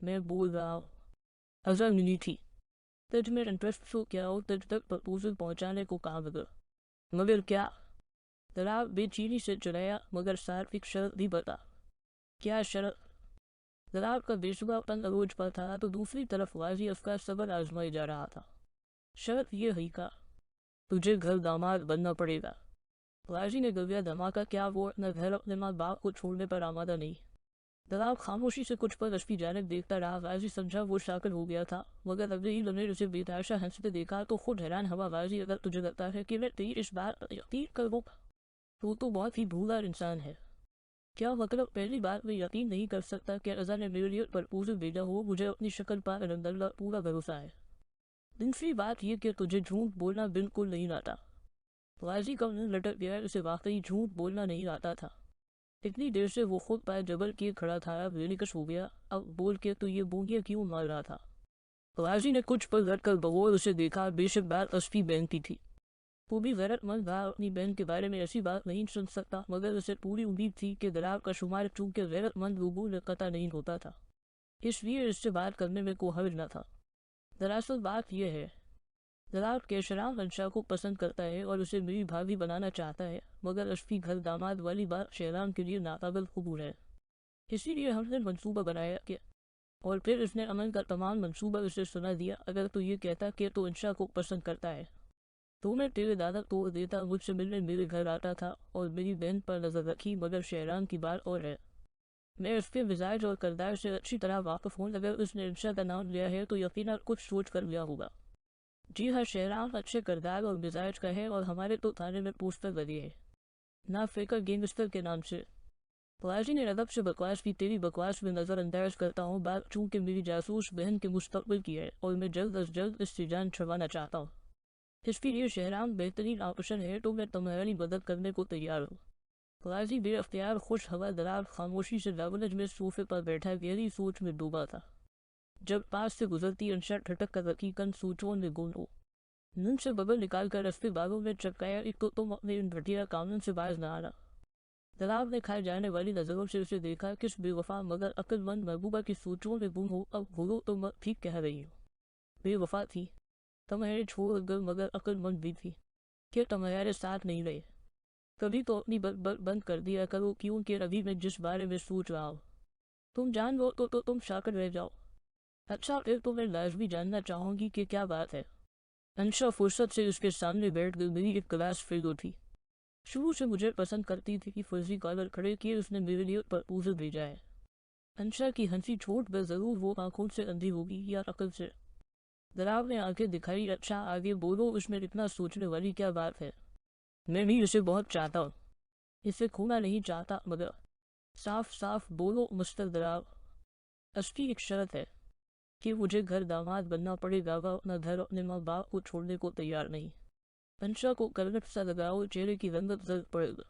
मैं बोल रहा हूँ। अजर मिली थी। तुझ में इंटरेस्ट शो क्या हो, तुझ तक प्रपोजल पहुँचाने को कहा मगर क्या? दरार बेचैनी से चुराया, मगर सार्थिक शर्त भी बता। क्या शर्त? दरार का बेसुगापन अरोज पर था तो दूसरी तरफ वाजी उसका सबर आजमाई जा रहा था। शर्त ये ही का, तुझे घर दामाद बनना पड़ेगा। वाजी ने गव्या धमाका क्या वो अपना घर अपने माँ बाप को छोड़ने पर आमादा नहीं। दलाल खामोशी से कुछ पर रश्मि जानिब देखता रहा। वाजी समझा वो शाकिर हो गया था, मगर अगले ही लम्हे उसे बेताशा हंसते देखा तो खुद हैरान हुआ। वाजी, अगर तुझे लगता है कि मैं तेरी इस बात पर यकीन कर लूँ तो बहुत ही भूला इंसान है। क्या मतलब पहली बार में यकीन नहीं कर सकता कि रजा ने मेरे लिए प्रपोजल भेजा हो? मुझे अपनी शक्ल पर अलहमदुलिल्लाह पूरा भरोसा है। दूसरी बात यह कि तुझे झूठ बोलना बिल्कुल नहीं आता। वाजी का मुंह लटक गया, उसे वाकई झूठ बोलना नहीं आता था। इतनी देर से वो खुद पर जबल किए खड़ा था, अब बेनिकश हो गया। अब बोल के तो ये बोंगियाँ क्यों मार रहा था? वाजी ने कुछ पल रख कर बगौर उसे देखा। बेशक बात असफी बहन की थी। वो भी गैरतमंद था, अपनी बहन के बारे में ऐसी बात नहीं सुन सकता, मगर उसे पूरी उम्मीद थी कि दरार का शुमार चूंकि गैरतमंद लोगों में कता नहीं होता था, इसलिए इससे बात करने में कोई हर्ज न था। दरअसल बात यह है, दरार केशराम अंशा को पसंद करता है और उसे मेरी भाभी बनाना चाहता है, मगर अशफी घर दामाद वाली बात शहराम के लिए नाकाबिल कबूल है। इसीलिए हमने मंसूबा बनाया कि, और फिर उसने अमन का तमाम मंसूबा उसे सुना दिया। अगर तो ये कहता कि तो इंशा को पसंद करता है तो मैं तेरे दादा तोड़ देता, मुझसे मिलने मेरे घर आता था और मेरी बहन पर नजर रखी। मगर शहरान की बात और है, मैं उसके मिजाज और करदार से अच्छी तरह वाकिफ हूँ। अगर उसने इंशा का नाम लिया है तो यकीनन कुछ सोच कर लिया होगा। जी हाँ, शहरान अच्छे करदार और मिजाज का है और हमारे तो थाने में पोस्टर लगे है ना फिकर गैंगस्टर के नाम से। फलाजी ने अदब से बकवास की। तेरी बकवास में नज़रअंदाज करता हूँ बात, चूँकि मेरी जासूस बहन के मुस्तकबिल की है और मैं जल्द अज जल्द इससे जान छुड़वाना चाहता हूँ। इसके लिए शहराम बेहतरीन ऑप्शन है तो मैं तुम्हारी मदद करने को तैयार हूँ। फलाजी बेअख्तियार खुश हवा दरार खामोशी से लावनज में सोफे पर बैठा गहरी सोच में डूबा था। जब पास से गुजरती अंशा ठटक कर रखी कन सूचों में गुम हो, नून से बबल निकाल कर रस्ते बालों में चटकाया। एक तो तुम अपने इन घटिया कानून से बाज न आना। दलाल ने खाए जाने वाली नजरों से उसे देखा। किस बेवफा मगर अक्लमंद महबूबा की सोचों में गुम हो। अब घोड़ो तो मत ठीक कह रही हो। बेवफा थी, तुम्हारे छोड़ गल, मगर अक्लमंद भी थी कि तुम्हारे साथ नहीं रहे। कभी तो अपनी बक बंद कर दिया करो, क्योंकि अभी मैं जिस बारे में सोच रहा हूँ तुम जान लो तो तुम शाकर रह जाओ। अच्छा, फिर तो मैं लाजमी जानना चाहूँगी कि क्या बात है। अंशा फुर्सत से उसके सामने बैठ गई। मेरी एक क्लास फेलो थी, शुरू से मुझे पसंद करती थी कि फर्जी कॉलर खड़े किए उसने मेरे लिए प्रपोजल भेजा है। अंशा की हंसी छोट पर जरूर वो आंखों से अंधी होगी या अकल से। दरार ने आंखें दिखाई। अच्छा आगे बोलो, उसमें इतना सोचने वाली क्या बात है? मैं भी उसे बहुत चाहता हूँ, इसे खोना नहीं चाहता, मगर साफ साफ बोलो मिस्टर दरार। असली एक शर्त है कि मुझे घर दामाद बनना पड़ेगा। वह अपना घर अपने माँ बाप को छोड़ने को तैयार नहीं। अंशा को करवट सा लगाओ, चेहरे की रंगत जल्द पड़ेगा।